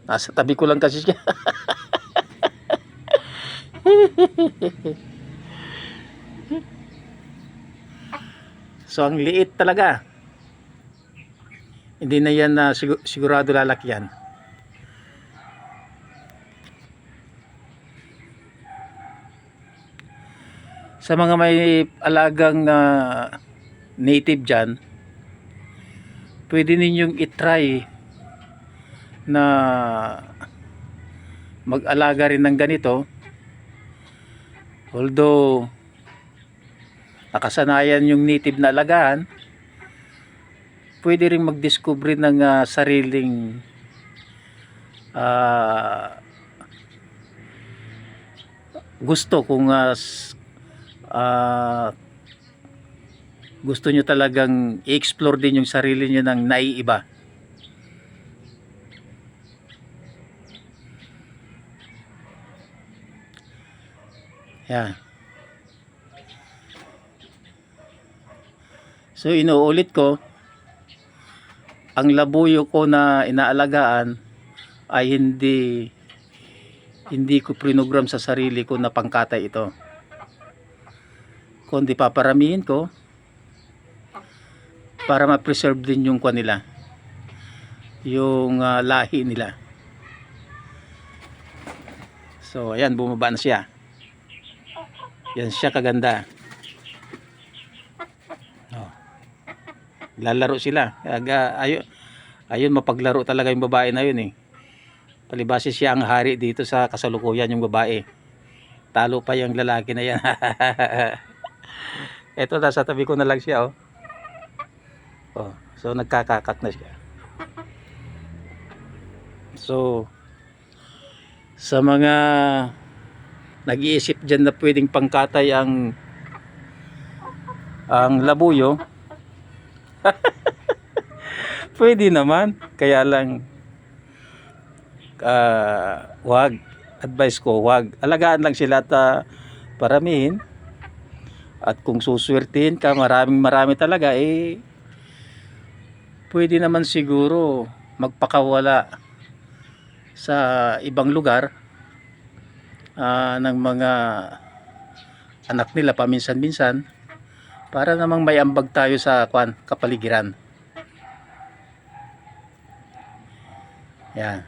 Nasa tabi ko lang kasi siya. So ang liit talaga. Hindi na yan na sigurado lalakyan. Sa mga may alagang native dyan, pwede ninyong itry na mag-alaga rin ng ganito. Although nakasanayan yung native na alagaan, pwede rin mag-discover ng sariling gusto kung gusto nyo talagang i-explore din yung sarili nyo ng naiiba. Yan. So inuulit ko, ang labuyo ko na inaalagaan ay hindi ko prinogram sa sarili ko na pangkatay ito, kundi paparamihin ko para ma-preserve din yung kwan nila, yung lahi nila. So ayan, bumaba na siya. Yan siya kaganda. Lalaro sila. Ayun, mapaglaro talaga yung babae na yun eh. Palibhasa siya ang hari dito sa kasalukuyan, yung babae. Talo pa yung lalaki na yan. Eto, nasa tabi ko na lang siya, oh. Oh, so nagkakakak na siya. So sa mga nag-iisip dyan na pwedeng pangkatay ang labuyo, pwede naman, kaya lang wag, advice ko, wag, alagaan lang sila at paramihin. At kung suswertihin ka, marami talaga, pwede naman siguro magpakawala sa ibang lugar ng mga anak nila paminsan-minsan, para namang may ambag tayo sa kapaligiran. Yan.